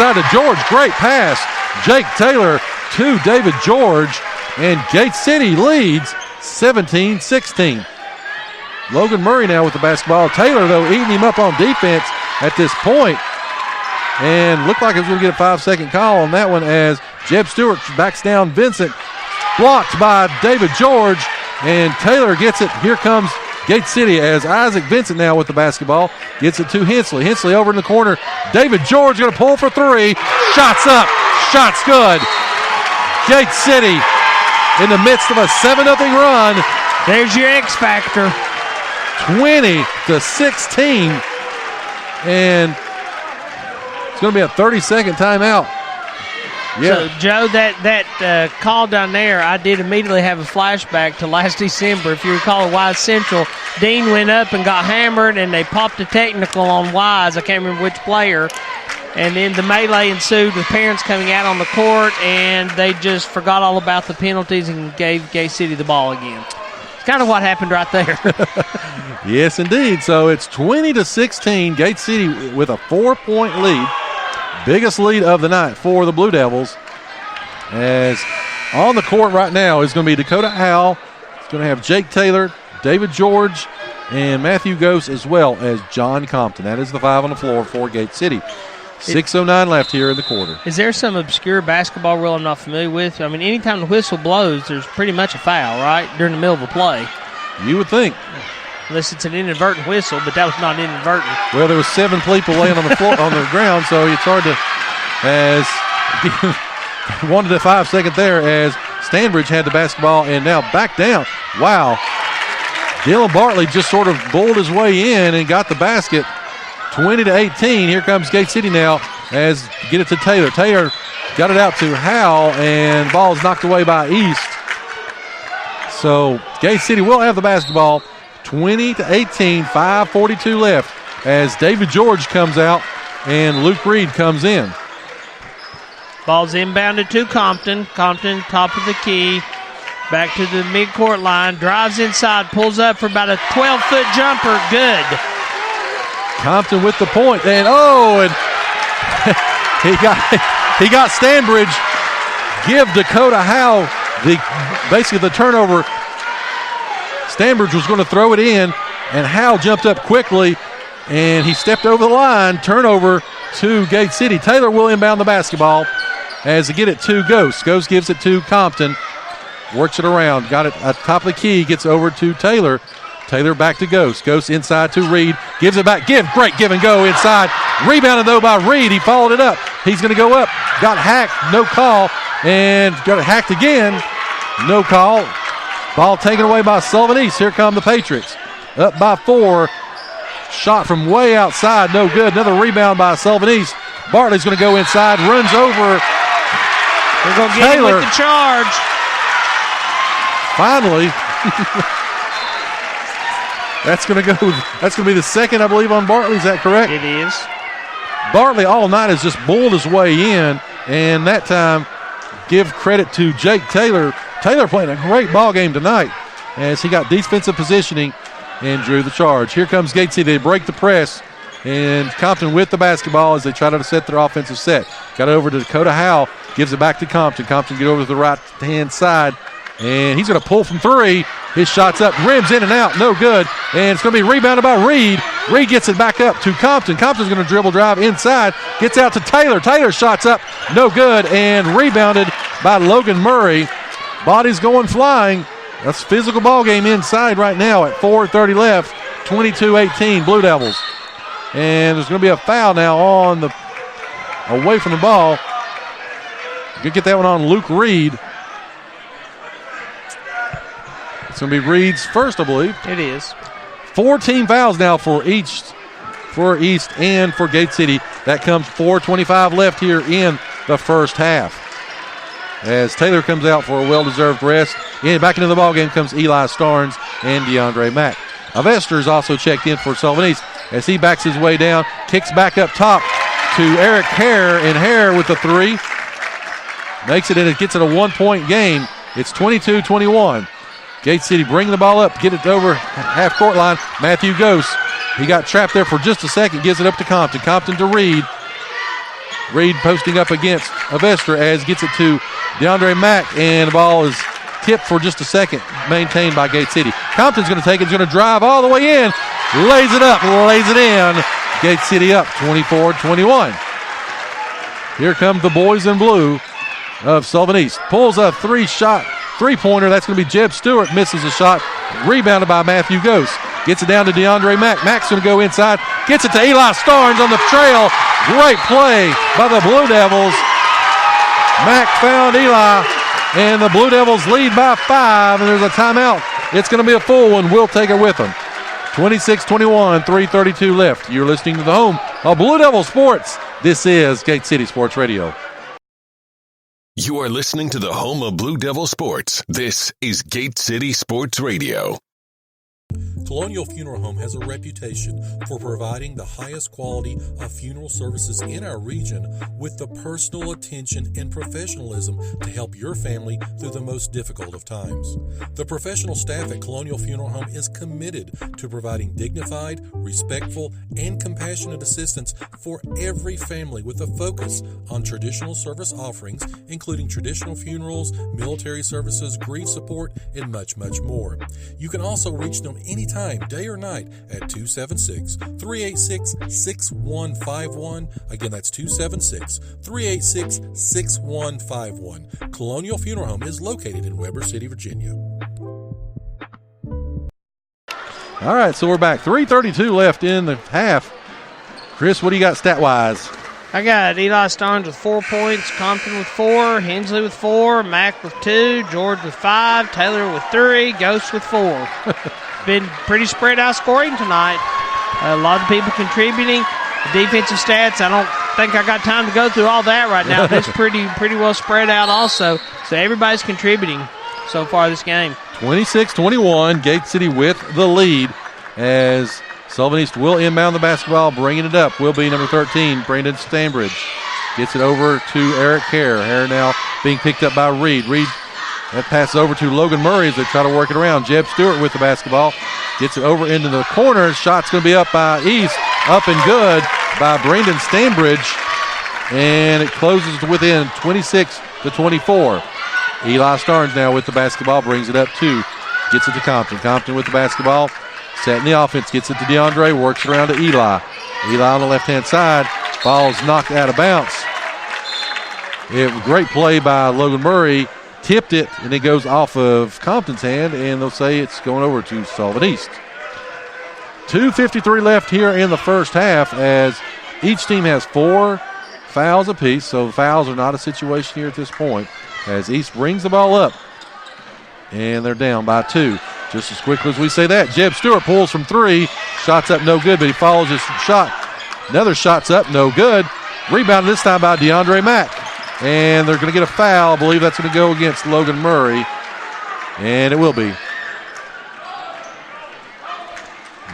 inside to George. Great pass. Jake Taylor to David George. And Gate City leads 17-16. Logan Murray now with the basketball. Taylor, though, eating him up on defense at this point. And looked like it was going to get a 5-second call on that one as Jeb Stewart backs down Vincent. Blocked by David George. And Taylor gets it. Here comes Gate City as Isaac Vincent now with the basketball. Gets it to Hensley. Hensley over in the corner. David George going to pull for three. Shots up. Shots good. Gate City in the midst of a 7-0 run. There's your X factor. 20-16. And it's going to be a 30-second timeout. Yeah. So, Joe, that call down there, I did immediately have a flashback to last December. If you recall, at Wise Central, Dean went up and got hammered, and they popped a technical on Wise. I can't remember which player. And then the melee ensued with parents coming out on the court, and they just forgot all about the penalties and gave Gate City the ball again. It's kind of what happened right there. Yes, indeed. So it's 20-16. Gate City with a 4-point lead. Biggest lead of the night for the Blue Devils. As on the court right now is going to be Dakota Howell. It's going to have Jake Taylor, David George, and Matthew Gose, as well as John Compton. That is the five on the floor for Gate City. 6:09 left here in the quarter. Is there some obscure basketball rule I'm not familiar with? I mean, anytime the whistle blows, there's pretty much a foul, right, during the middle of a play. You would think. Unless it's an inadvertent whistle, but that was not inadvertent. Well, there was 7 people laying on the floor on the ground, so it's hard to, as 1 to 5 second there as Stanbridge had the basketball and now back down. Wow. Dylan Bartley just sort of bowled his way in and got the basket. 20-18. Here comes Gate City now as get it to Taylor. Taylor got it out to Howell, and the ball is knocked away by East. So Gate City will have the basketball. 20-18, 5:42 left as David George comes out and Luke Reed comes in. Ball's inbounded to Compton. Compton, top of the key, back to the midcourt line, drives inside, pulls up for about a 12-foot jumper. Good. Compton with the point, and he got Stanbridge. Give Dakota Howell basically the turnover. Stanbridge was going to throw it in, and Howell jumped up quickly, and he stepped over the line. Turnover to Gate City. Taylor will inbound the basketball as they get it to Gose. Gose gives it to Compton. Works it around. Got it at the top of the key. Gets over to Taylor. Taylor back to Gose. Gose inside to Reed. Gives it back. Great give and go inside. Rebounded, though, by Reed. He followed it up. He's going to go up. Got hacked. No call. And got it hacked again. No call. Ball taken away by Sullivan East. Here come the Patriots. Up by 4. Shot from way outside. No good. Another rebound by Sullivan East. Bartley's going to go inside. Runs over. They're going to get him with the charge. Finally. That's going to be the second, I believe, on Bartley. Is that correct? It is. Bartley all night has just bowled his way in, and that time give credit to Jake Taylor. Taylor playing a great ball game tonight as he got defensive positioning and drew the charge. Here comes Gate City. They break the press, and Compton with the basketball as they try to set their offensive set. Got it over to Dakota Howell. Gives it back to Compton. Compton get over to the right-hand side, and he's going to pull from 3. His shot's up, rims in and out, no good. And it's going to be rebounded by Reed. Reed gets it back up to Compton. Compton's going to dribble drive inside. Gets out to Taylor. Taylor shot's up, no good. And rebounded by Logan Murray. Body's going flying. That's a physical ball game inside right now at 4:30 left. 22-18 Blue Devils. And there's going to be a foul now on the away from the ball. Good get that one on Luke Reed. It's going to be Reed's first, I believe. It is. 14 fouls now for East and for Gate City. That comes 4:25 left here in the first half. As Taylor comes out for a well-deserved rest. And back into the ballgame comes Eli Starnes and DeAndre Mack. Avester is also checked in for Sullivan East as he backs his way down, kicks back up top to Eric Hare, and Hare with the 3. Makes it in, it gets it a 1-point game. It's 22-21. Gate City bringing the ball up, get it over half-court line. Matthew Gose, he got trapped there for just a second, gives it up to Compton. Compton to Reed. Reed posting up against Avester as gets it to DeAndre Mack, and the ball is tipped for just a second, maintained by Gate City. Compton's going to take it, he's going to drive all the way in, lays it up, lays it in. Gate City up 24-21. Here come the boys in blue of Sullivan East. Pulls a three-pointer. That's going to be Jeb Stewart. Misses a shot. Rebounded by Matthew Ghost. Gets it down to DeAndre Mack. Mack's going to go inside. Gets it to Eli Starnes on the trail. Great play by the Blue Devils. Mack found Eli, and the Blue Devils lead by 5, and there's a timeout. It's going to be a full one. We'll take it with them. 26-21, 3:32 left. You're listening to the home of Blue Devil Sports. This is Gate City Sports Radio. You are listening to the home of Blue Devil Sports. This is Gate City Sports Radio. Colonial Funeral Home has a reputation for providing the highest quality of funeral services in our region with the personal attention and professionalism to help your family through the most difficult of times. The professional staff at Colonial Funeral Home is committed to providing dignified, respectful, and compassionate assistance for every family with a focus on traditional service offerings, including traditional funerals, military services, grief support, and much, much more. You can also reach them anytime, day or night, at 276-386-6151. Again, that's 276-386-6151. Colonial Funeral Home is located in Weber City, Virginia. All right, so we're back. 3:32 left in the half. Chris, what do you got stat-wise? I got Eli Starnes with 4 points, Compton with 4, Hensley with 4, Mack with 2, George with 5, Taylor with 3, Ghost with 4. Been pretty spread out scoring tonight. A lot of people contributing. The defensive stats, I don't think I got time to go through all that right now. It's pretty well spread out also. So everybody's contributing so far this game. 26-21, Gate City with the lead as Sullivan East will inbound the basketball, bringing it up. Will be number 13, Brandon Stanbridge. Gets it over to Eric Hare. Hare now being picked up by Reed. Reed, that passes over to Logan Murray as they try to work it around. Jeb Stewart with the basketball. Gets it over into the corner. Shot's going to be up by East. Up and good by Brandon Stanbridge. And it closes to within 26-24. Eli Starnes now with the basketball. Brings it up two. Gets it to Compton. Compton with the basketball. Setting the offense. Gets it to DeAndre. Works around to Eli. Eli on the left-hand side. Ball's knocked out of bounds. Great play by Logan Murray. Tipped it, and it goes off of Compton's hand, and they'll say it's going over to Sullivan East. 2:53 left here in the first half as each team has 4 fouls apiece, so fouls are not a situation here at this point as East brings the ball up, and they're down by 2. Just as quickly as we say that, Jeb Stewart pulls from 3. Shot's up no good, but he follows his shot. Another shot's up, no good. Rebounded this time by DeAndre Mack. And they're going to get a foul. I believe that's going to go against Logan Murray. And it will be.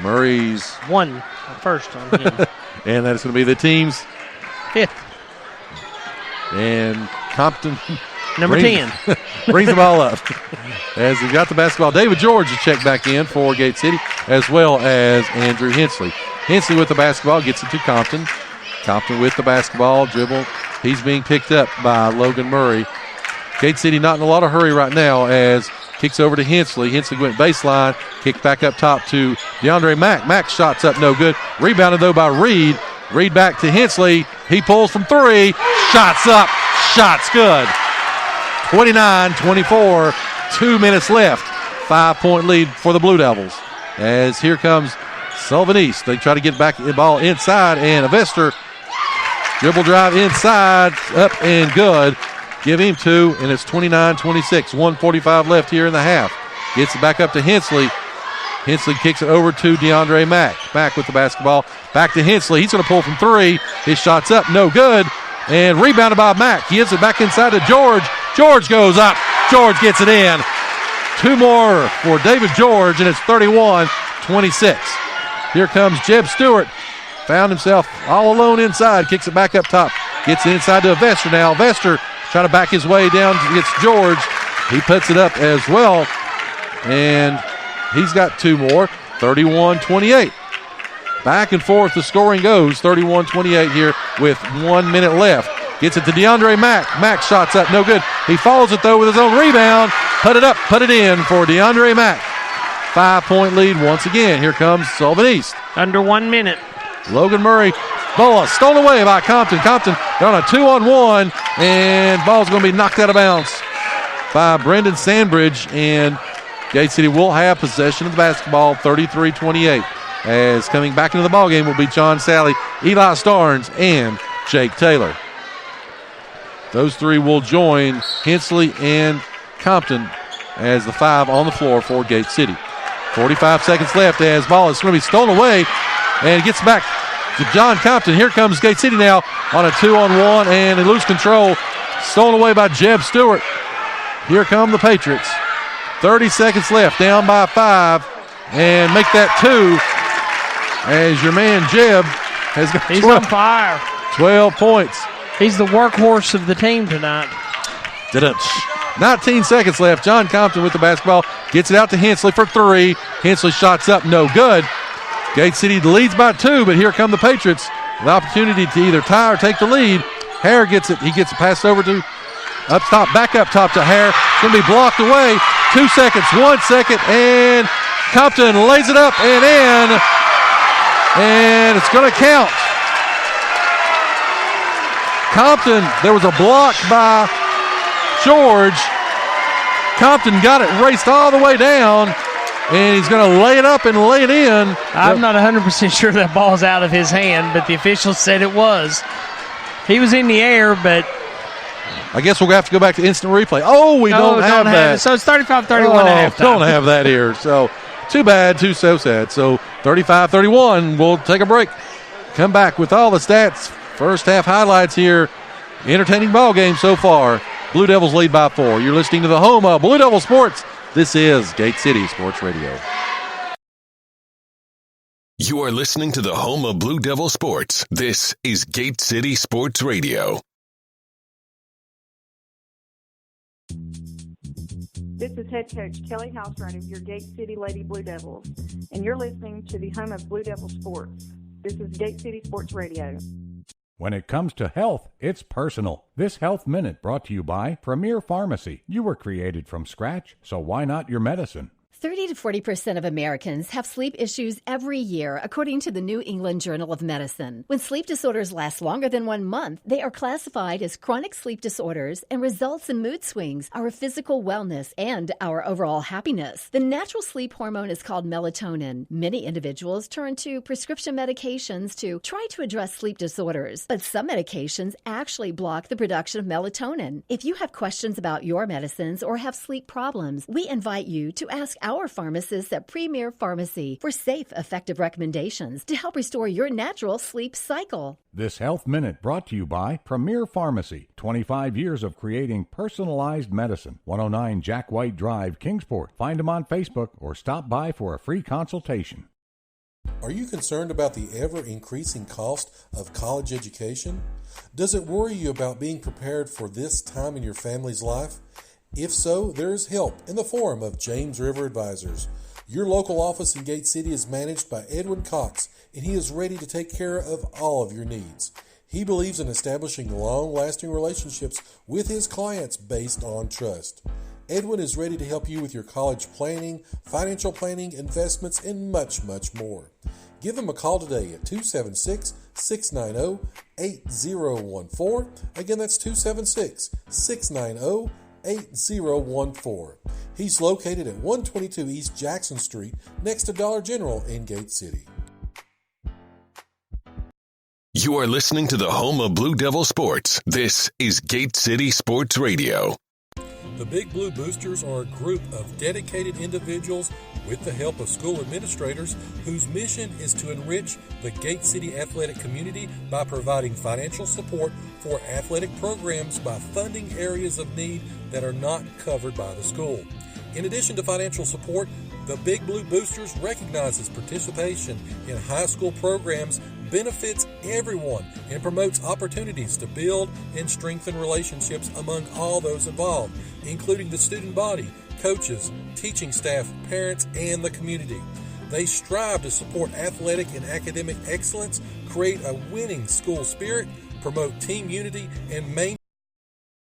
Murray's one first on him. And that's going to be the team's 5th. And Compton number 10 brings the ball up as he got the basketball. David George is checked back in for Gate City, as well as Andrew Hensley. Hensley with the basketball gets it to Compton. Compton with the basketball dribble. He's being picked up by Logan Murray. Gate City not in a lot of hurry right now as kicks over to Hensley. Hensley went baseline, kicked back up top to DeAndre Mack. Mack shot's up no good. Rebounded though by Reed. Reed back to Hensley. He pulls from 3. Shot's up. Shot's good. 29-24. 2 minutes left. 5-point lead for the Blue Devils. As here comes Sullivan East. They try to get back the ball inside, and Avester dribble drive inside, up and good. Give him 2, and it's 29-26. 1:45 left here in the half. Gets it back up to Hensley. Hensley kicks it over to DeAndre Mack. Mack with the basketball. Back to Hensley. He's going to pull from 3. His shot's up, no good. And rebounded by Mack. He gives it back inside to George. George goes up. George gets it in. 2 more for David George, and it's 31-26. Here comes Jeb Stewart. Found himself all alone inside. Kicks it back up top. Gets it inside to Avester now. Avester trying to back his way down against George. He puts it up as well. And he's got 2 more. 31-28. Back and forth the scoring goes. 31-28 here with 1 minute left. Gets it to DeAndre Mack. Mack shots up, no good. He follows it though with his own rebound. Put it up, put it in for DeAndre Mack. 5-point lead once again. Here comes Sullivan East. Under 1 minute. Logan Murray. Boa stolen away by Compton. Compton, they're on a 2-on-1, and ball's going to be knocked out of bounds by Brendan Sandbridge, and Gate City will have possession of the basketball, 33-28. As coming back into the ballgame will be John Sally, Eli Starnes, and Jake Taylor. Those three will join Hensley and Compton as the 5 on the floor for Gate City. 45 seconds left as ball is going to be stolen away, and gets back to John Compton. Here comes Gate City now on a 2-on-1, and they lose control. Stolen away by Jeb Stewart. Here come the Patriots. 30 seconds left, down by 5, and make that 2 as your man Jeb has got He's on fire. 12 points. He's the workhorse of the team tonight. 19 seconds left. John Compton with the basketball. Gets it out to Hensley for 3. Hensley shots up, no good. Gate City leads by 2, but here come the Patriots. The opportunity to either tie or take the lead. Hare gets it. He gets it passed over to up top, back up top to Hare. It's going to be blocked away. 2 seconds, 1 second, and Compton lays it up and in. And it's going to count. Compton, there was a block by George. Compton got it raced all the way down, and he's going to lay it up and lay it in. I'm not 100% sure that ball's out of his hand, but the officials said it was. He was in the air, but I guess we'll have to go back to instant replay. Oh, we don't have that. So it's 35-31 at halftime. Don't have that here. So too bad, too so sad. So 35-31, we'll take a break. Come back with all the stats. First half highlights here. Entertaining ball game so far. Blue Devils lead by 4. You're listening to the home of Blue Devil Sports. This is Gate City Sports Radio. You are listening to the home of Blue Devil Sports. This is Gate City Sports Radio. This is head coach Kelly Halfrun of your Gate City Lady Blue Devils, and you're listening to the home of Blue Devil Sports. This is Gate City Sports Radio. When it comes to health, it's personal. This Health Minute brought to you by Premier Pharmacy. You were created from scratch, so why not your medicine? 30 to 40% of Americans have sleep issues every year, according to the New England Journal of Medicine. When sleep disorders last longer than 1 month, they are classified as chronic sleep disorders and results in mood swings, our physical wellness, and our overall happiness. The natural sleep hormone is called melatonin. Many individuals turn to prescription medications to try to address sleep disorders, but some medications actually block the production of melatonin. If you have questions about your medicines or have sleep problems, we invite you to ask our pharmacists at Premier Pharmacy for safe, effective recommendations to help restore your natural sleep cycle. This Health Minute brought to you by Premier Pharmacy. 25 years of creating personalized medicine. 109 Jack White Drive, Kingsport. Find them on Facebook or stop by for a free consultation. Are you concerned about the ever-increasing cost of college education? Does it worry you about being prepared for this time in your family's life? If so, there is help in the form of James River Advisors. Your local office in Gate City is managed by Edwin Cox, and he is ready to take care of all of your needs. He believes in establishing long-lasting relationships with his clients based on trust. Edwin is ready to help you with your college planning, financial planning, investments, and much, much more. Give him a call today at 276-690-8014. Again, that's 276-690-8014. He's located at 122 East Jackson Street next to Dollar General in Gate City. You are listening to the home of Blue Devil Sports. This is Gate City Sports Radio. The Big Blue Boosters are a group of dedicated individuals with the help of school administrators whose mission is to enrich the Gate City athletic community by providing financial support for athletic programs by funding areas of need that are not covered by the school. In addition to financial support, the Big Blue Boosters recognizes participation in high school programs benefits everyone and promotes opportunities to build and strengthen relationships among all those involved, including the student body, coaches, teaching staff, parents, and the community. They strive to support athletic and academic excellence, create a winning school spirit, promote team unity, and maintain